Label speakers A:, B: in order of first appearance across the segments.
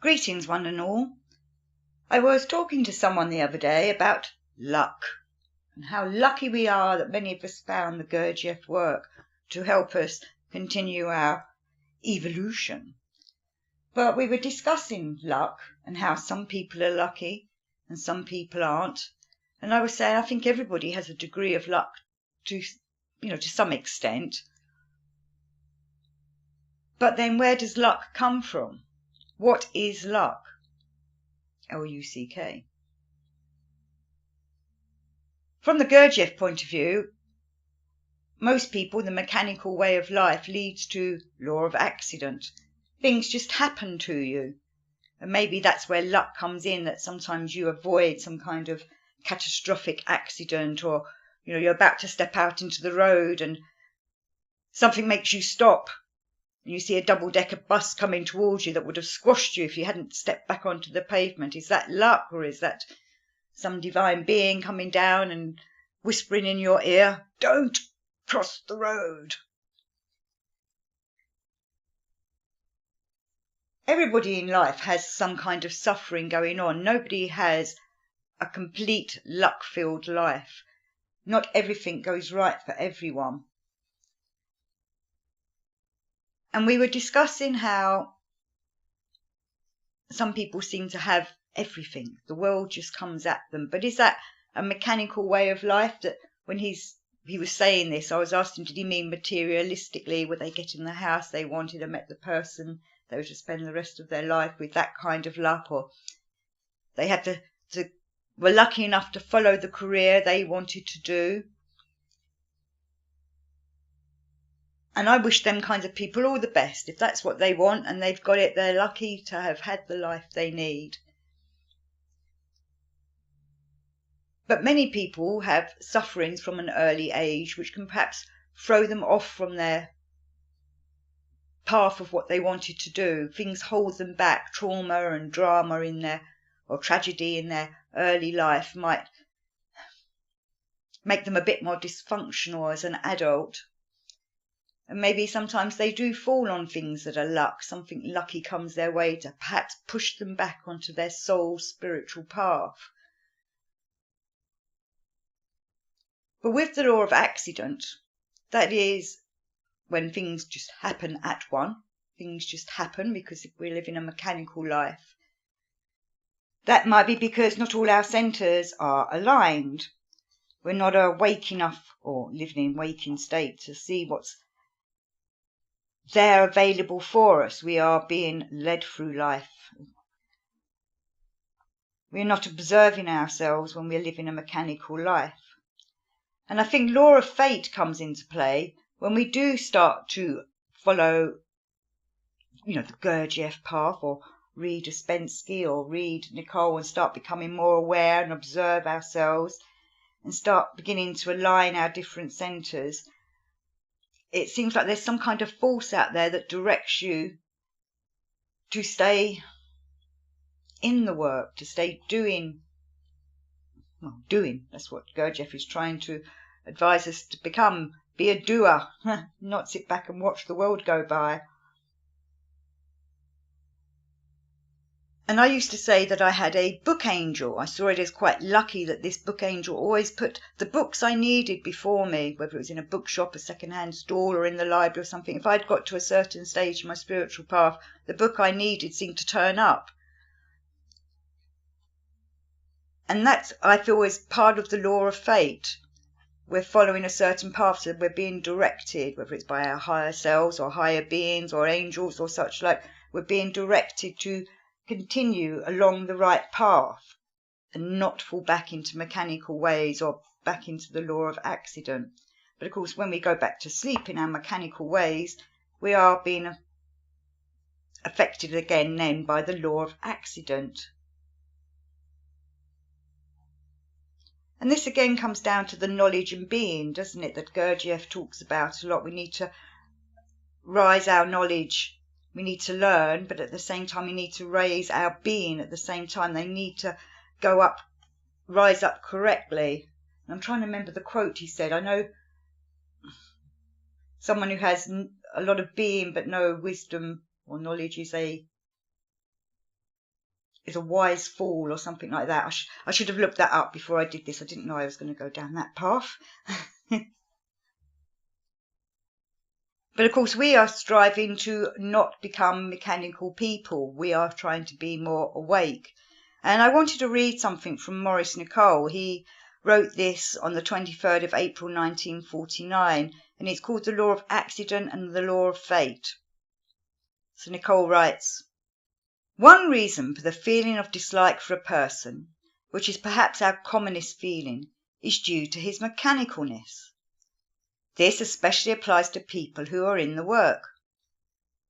A: Greetings, one and all. I was talking to someone the other day about luck and how lucky we are that many of us found the Gurdjieff work to help us continue our evolution. But we were discussing luck and how some people are lucky and some people aren't. And I was saying I think everybody has a degree of luck to some extent. But then where does luck come from? What is luck? L-U-C-K. From the Gurdjieff point of view, most people, the mechanical way of life leads to law of accident. Things just happen to you. And maybe that's where luck comes in, that sometimes you avoid some kind of catastrophic accident, or you're about to step out into the road and something makes you stop. You see a double-decker bus coming towards you that would have squashed you if you hadn't stepped back onto the pavement. Is that luck, or is that some divine being coming down and whispering in your ear, "Don't cross the road"? Everybody in life has some kind of suffering going on. Nobody has a complete luck-filled life. Not everything goes right for everyone. And we were discussing how some people seem to have everything. The world just comes at them. But is that a mechanical way of life? That when he was saying this, I was asking, did he mean materialistically? Would they get in the house they wanted and met the person they were to spend the rest of their life with, that kind of luck? Or they had were lucky enough to follow the career they wanted to do? And I wish them kinds of people all the best. If that's what they want and they've got it, they're lucky to have had the life they need. But many people have sufferings from an early age which can perhaps throw them off from their path of what they wanted to do. Things hold them back. Trauma and drama or tragedy in their early life might make them a bit more dysfunctional as an adult. And maybe sometimes they do fall on things that are luck. Something lucky comes their way to perhaps push them back onto their soul's spiritual path. But with the law of accident, that is when things just happen at one. Things just happen because if we live in a mechanical life, that might be because not all our centres are aligned. We're not awake enough or living in waking state to see what's there available for us. We are being led through life. We're not observing ourselves when we're living a mechanical life. And I think law of fate comes into play when we do start to follow, the Gurdjieff path, or read Ouspensky or read Nicoll, and start becoming more aware and observe ourselves and start beginning to align our different centres. It seems like there's some kind of force out there that directs you to stay in the work, to stay doing. That's what Gurdjieff is trying to advise us to become. Be a doer, not sit back and watch the world go by. And I used to say that I had a book angel. I saw it as quite lucky that this book angel always put the books I needed before me, whether it was in a bookshop, a second-hand stall, or in the library or something. If I'd got to a certain stage in my spiritual path, the book I needed seemed to turn up. And that, I feel, is part of the law of fate. We're following a certain path, so we're being directed, whether it's by our higher selves or higher beings or angels or such like. We're being directed to continue along the right path and not fall back into mechanical ways or back into the law of accident. But of course, when we go back to sleep in our mechanical ways, we are being affected again then by the law of accident. And this again comes down to the knowledge and being, doesn't it, that Gurdjieff talks about a lot. We need to rise our knowledge. We need to learn, but at the same time we need to raise our being at the same time. They need to go up, rise up correctly. And I'm trying to remember the quote he said. I know someone who has a lot of being but no wisdom or knowledge is a is a wise fool or something like that. I should have looked that up before I did this. I didn't know I was going to go down that path. But of course, we are striving to not become mechanical people. We are trying to be more awake. And I wanted to read something from Maurice Nicoll. He wrote this on the 23rd of April 1949, and it's called The Law of Accident and the Law of Fate. So Nicoll writes, "One reason for the feeling of dislike for a person, which is perhaps our commonest feeling, is due to his mechanicalness. This especially applies to people who are in the work.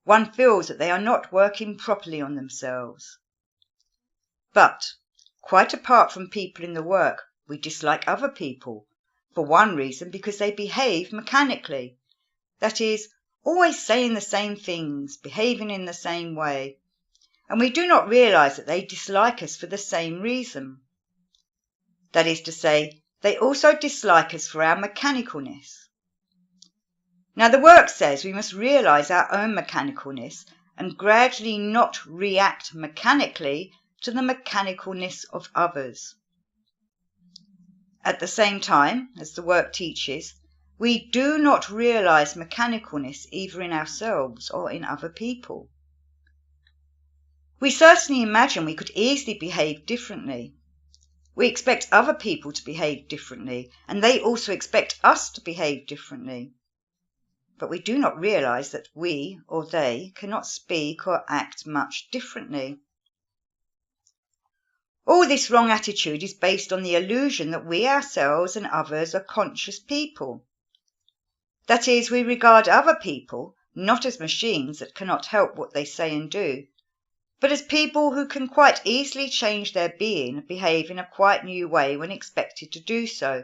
A: One feels that they are not working properly on themselves. But, quite apart from people in the work, we dislike other people, for one reason because they behave mechanically. That is, always saying the same things, behaving in the same way, and we do not realize that they dislike us for the same reason. That is to say, they also dislike us for our mechanicalness. Now the work says we must realize our own mechanicalness and gradually not react mechanically to the mechanicalness of others. At the same time, as the work teaches, we do not realize mechanicalness either in ourselves or in other people. We certainly imagine we could easily behave differently. We expect other people to behave differently, and they also expect us to behave differently. But we do not realize that we or they cannot speak or act much differently. All this wrong attitude is based on the illusion that we ourselves and others are conscious people. That is, we regard other people not as machines that cannot help what they say and do, but as people who can quite easily change their being and behave in a quite new way when expected to do so,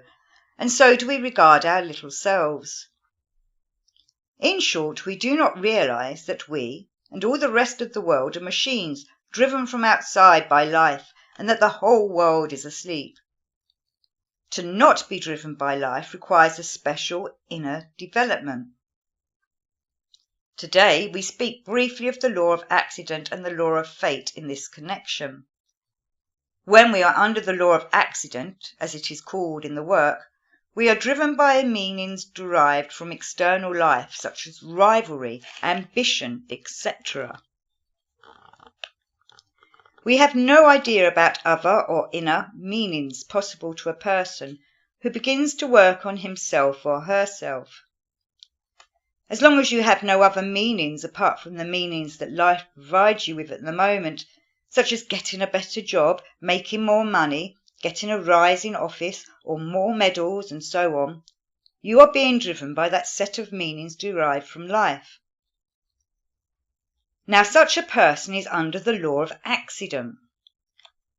A: and so do we regard our little selves. In short, we do not realize that we and all the rest of the world are machines driven from outside by life, and that the whole world is asleep. To not be driven by life requires a special inner development. Today we speak briefly of the law of accident and the law of fate in this connection. When we are under the law of accident, as it is called in the work, we are driven by meanings derived from external life, such as rivalry, ambition, etc. We have no idea about other or inner meanings possible to a person who begins to work on himself or herself. As long as you have no other meanings apart from the meanings that life provides you with at the moment, such as getting a better job, making more money, getting a rise in office, or more medals, and so on, you are being driven by that set of meanings derived from life. Now, such a person is under the law of accident.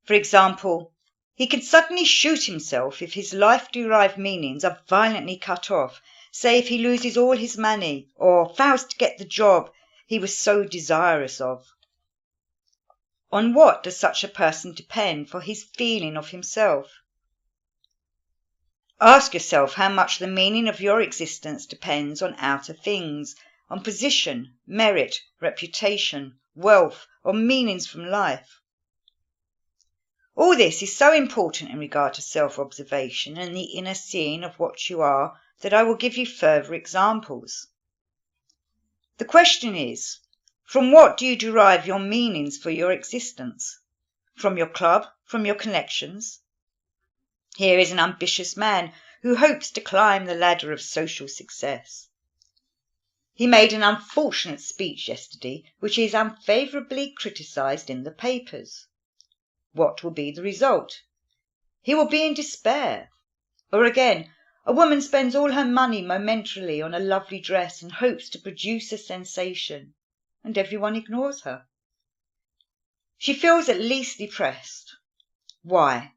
A: For example, he can suddenly shoot himself if his life-derived meanings are violently cut off, say if he loses all his money, or fails to get the job he was so desirous of. On what does such a person depend for his feeling of himself? Ask yourself how much the meaning of your existence depends on outer things, on position, merit, reputation, wealth, or meanings from life. All this is so important in regard to self-observation and the inner seeing of what you are that I will give you further examples. The question is, from what do you derive your meanings for your existence? From your club? From your connections? Here is an ambitious man who hopes to climb the ladder of social success. He made an unfortunate speech yesterday, which is unfavourably criticised in the papers. What will be the result? He will be in despair. Or again, a woman spends all her money momentarily on a lovely dress and hopes to produce a sensation, and everyone ignores her. She feels at least depressed. Why?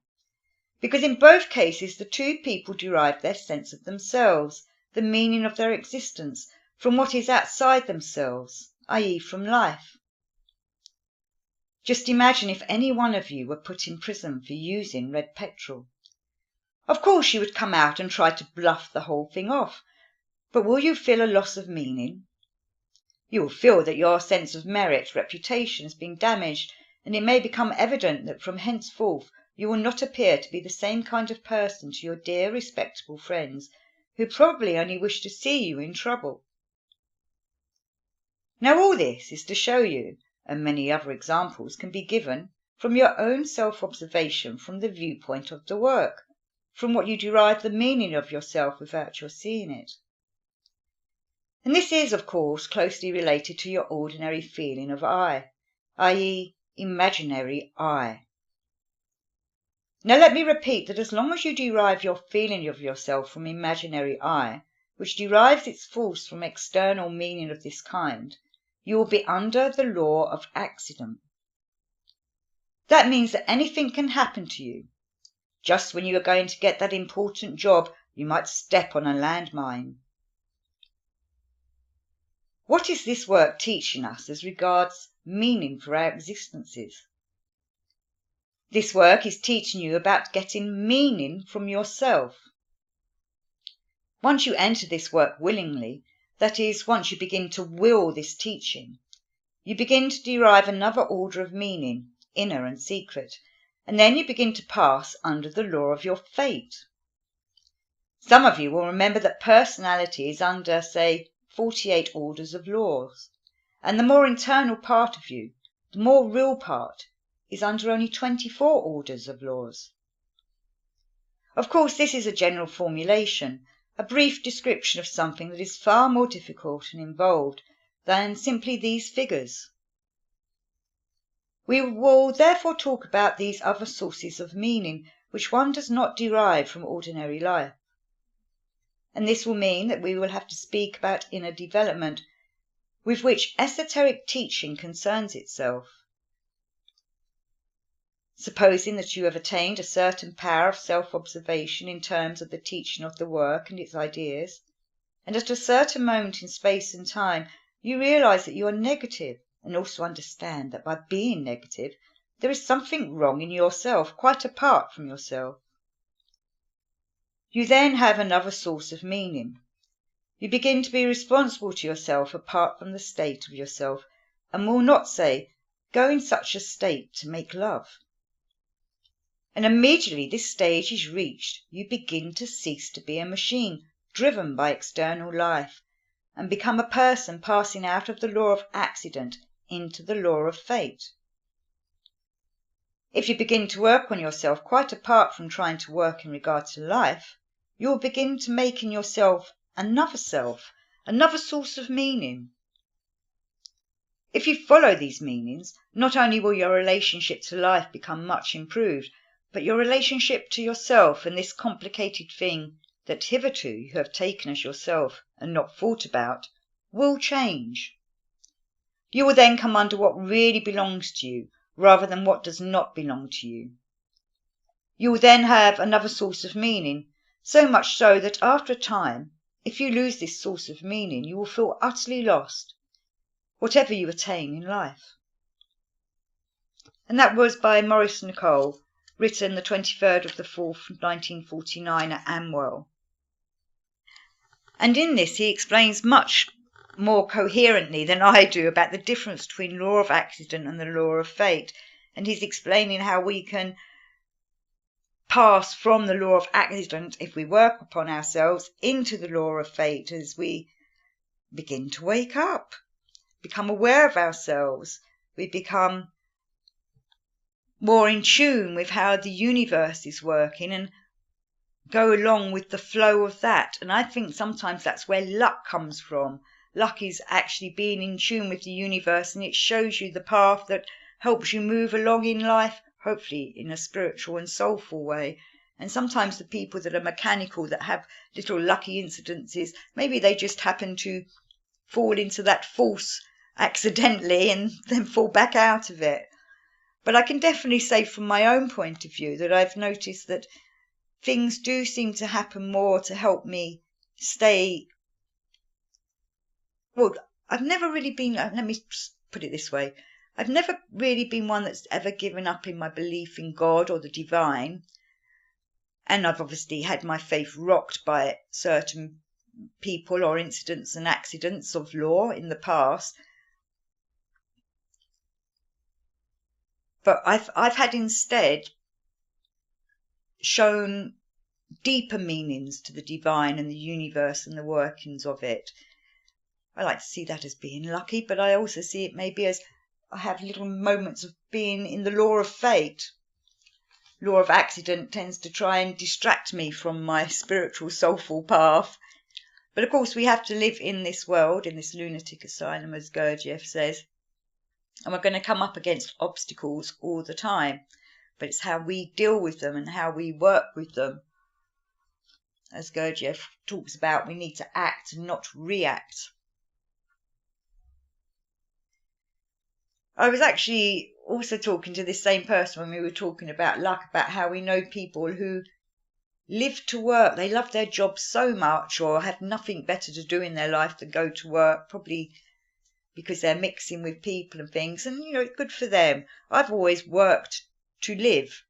A: Because in both cases the two people derive their sense of themselves, the meaning of their existence, from what is outside themselves, i.e. from life. Just imagine if any one of you were put in prison for using red petrol. Of course you would come out and try to bluff the whole thing off, but will you feel a loss of meaning? You will feel that your sense of merit, reputation has been damaged, and it may become evident that from henceforth you will not appear to be the same kind of person to your dear, respectable friends, who probably only wish to see you in trouble. Now all this is to show you, and many other examples can be given, from your own self-observation from the viewpoint of the work, from what you derive the meaning of yourself without your seeing it. And this is, of course, closely related to your ordinary feeling of I, i.e., imaginary I. Now let me repeat that as long as you derive your feeling of yourself from imaginary I, which derives its force from external meaning of this kind, you will be under the law of accident. That means that anything can happen to you. Just when you are going to get that important job, you might step on a landmine. What is this work teaching us as regards meaning for our existences? This work is teaching you about getting meaning from yourself. Once you enter this work willingly, that is, once you begin to will this teaching, you begin to derive another order of meaning, inner and secret, and then you begin to pass under the law of your fate. Some of you will remember that personality is under, say, 48 orders of laws, and the more internal part of you, the more real part, is under only 24 orders of laws. Of course, this is a general formulation, a brief description of something that is far more difficult and involved than simply these figures. We will therefore talk about these other sources of meaning which one does not derive from ordinary life. And this will mean that we will have to speak about inner development with which esoteric teaching concerns itself. Supposing that you have attained a certain power of self-observation in terms of the teaching of the work and its ideas, and at a certain moment in space and time you realize that you are negative, and also understand that by being negative there is something wrong in yourself quite apart from yourself. You then have another source of meaning. You begin to be responsible to yourself apart from the state of yourself, and will not say, go in such a state to make love. And immediately this stage is reached, you begin to cease to be a machine driven by external life, and become a person passing out of the law of accident into the law of fate. If you begin to work on yourself quite apart from trying to work in regard to life, you will begin to make in yourself, another source of meaning. If you follow these meanings, not only will your relationship to life become much improved, but your relationship to yourself and this complicated thing that hitherto you have taken as yourself and not thought about will change. You will then come under what really belongs to you rather than what does not belong to you. You will then have another source of meaning, so much so that after a time, if you lose this source of meaning, you will feel utterly lost, whatever you attain in life. And that was by Maurice Nicoll, written the 23rd of the 4th, 1949 at Amwell. And in this he explains much more coherently than I do about the difference between law of accident and the law of fate. And he's explaining how we can pass from the law of accident, if we work upon ourselves, into the law of fate as we begin to wake up, become aware of ourselves. We become more in tune with how the universe is working and go along with the flow of that. And I think sometimes that's where luck comes from. Luck is actually being in tune with the universe, and it shows you the path that helps you move along in life, hopefully in a spiritual and soulful way. And sometimes the people that are mechanical, that have little lucky incidences, maybe they just happen to fall into that force accidentally and then fall back out of it. But I can definitely say from my own point of view that I've noticed that things do seem to happen more to help me stay. Well, I've never really been, let me put it this way, I've never really been one that's ever given up in my belief in God or the divine. And I've obviously had my faith rocked by certain people or incidents and accidents of law in the past. But I've had instead shown deeper meanings to the divine and the universe and the workings of it. I like to see that as being lucky, but I also see it maybe as I have little moments of being in the law of fate. Law of accident tends to try and distract me from my spiritual, soulful path. But of course, we have to live in this world, in this lunatic asylum, as Gurdjieff says, and we're going to come up against obstacles all the time. But it's how we deal with them and how we work with them. As Gurdjieff talks about, we need to act and not react. I was actually also talking to this same person when we were talking about luck, about how we know people who live to work. They love their job so much, or have nothing better to do in their life than go to work, probably because they're mixing with people and things. And, it's good for them. I've always worked to live.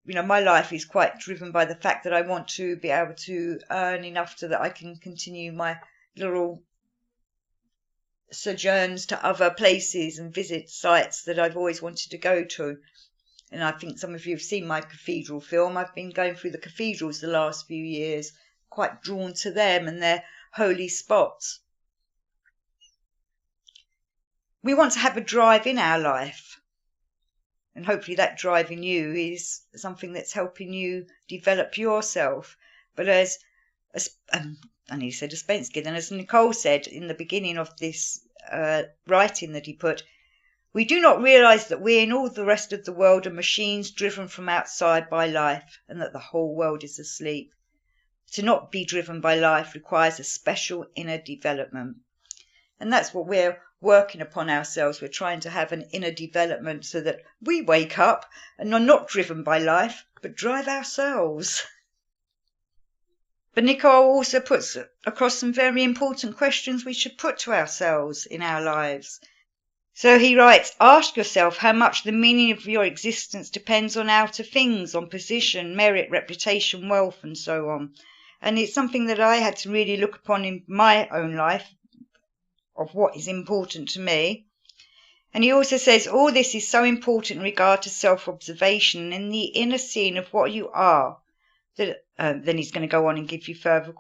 A: My life is quite driven by the fact that I want to be able to earn enough so that I can continue my little sojourns to other places and visit sites that I've always wanted to go to. And I think some of you have seen my cathedral film. I've been going through the cathedrals the last few years, quite drawn to them and their holy spots. We want to have a drive in our life. And hopefully that drive in you is something that's helping you develop yourself. But as and he said Ouspensky, and as Nicoll said in the beginning of this writing that he put, we do not realise that we and all the rest of the world are machines driven from outside by life, and that the whole world is asleep. To not be driven by life requires a special inner development. And that's what we're working upon ourselves. We're trying to have an inner development so that we wake up and are not driven by life, but drive ourselves. But Nicoll also puts across some very important questions we should put to ourselves in our lives. So he writes, ask yourself how much the meaning of your existence depends on outer things, on position, merit, reputation, wealth, and so on. And it's something that I had to really look upon in my own life, of what is important to me. And he also says, all this is so important in regard to self-observation and the inner seeing of what you are. That, then he's going to go on and give you further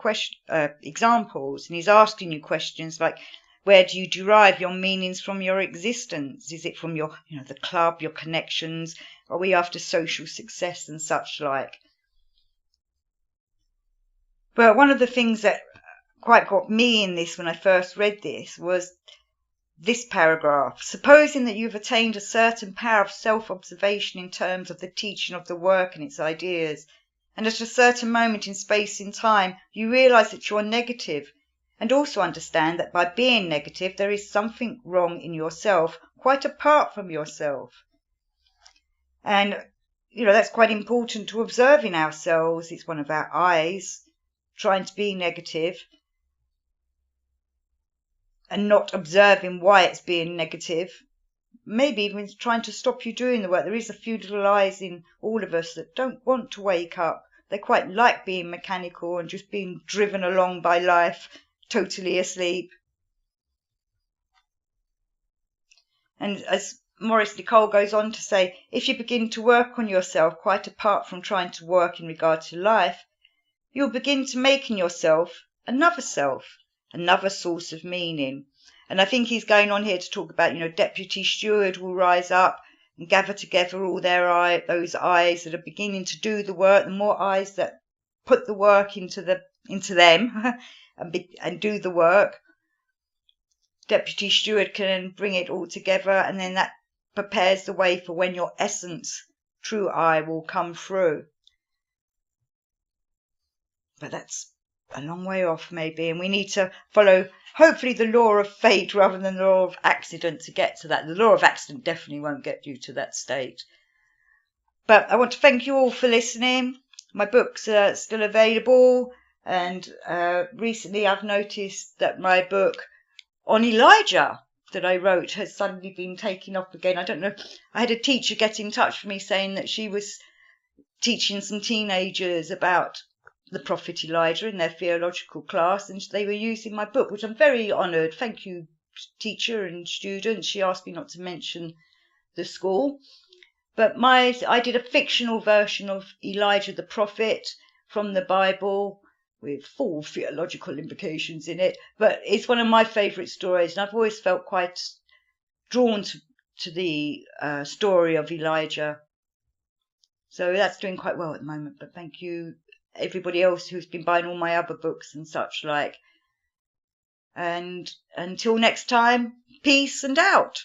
A: examples. And he's asking you questions like, where do you derive your meanings from your existence? Is it from your, the club, your connections? Are we after social success and such like? But one of the things that quite got me in this when I first read this was this paragraph. Supposing that you've attained a certain power of self-observation in terms of the teaching of the work and its ideas, and at a certain moment in space and time you realise that you're negative, and also understand that by being negative there is something wrong in yourself, quite apart from yourself. And, that's quite important to observe in ourselves. It's one of our eyes, trying to be negative and not observing why it's being negative. Maybe even trying to stop you doing the work. There is a few little eyes in all of us that don't want to wake up. They quite like being mechanical and just being driven along by life, totally asleep. And as Maurice Nicoll goes on to say, if you begin to work on yourself quite apart from trying to work in regard to life, you'll begin to make in yourself, another source of meaning. And I think he's going on here to talk about, deputy steward will rise up and gather together all those eyes that are beginning to do the work. The more eyes that put the work into them and do the work, deputy steward can bring it all together, and then that prepares the way for when your essence, true I, will come through. But that's a long way off maybe, and we need to follow hopefully the law of fate rather than the law of accident to get to that. The law of accident definitely won't get you to that state. But I want to thank you all for listening. My books are still available, and recently I've noticed that my book on Elijah that I wrote has suddenly been taken off again. I don't know. I had a teacher get in touch with me saying that she was teaching some teenagers about the prophet Elijah in their theological class, and they were using my book, which I'm very honoured. Thank you, teacher and students. She asked me not to mention the school. But I did a fictional version of Elijah the prophet from the Bible with full theological implications in it. But it's one of my favourite stories, and I've always felt quite drawn to the story of Elijah. So that's doing quite well at the moment. But thank you, everybody else who's been buying all my other books and such like. And until next time, peace and out.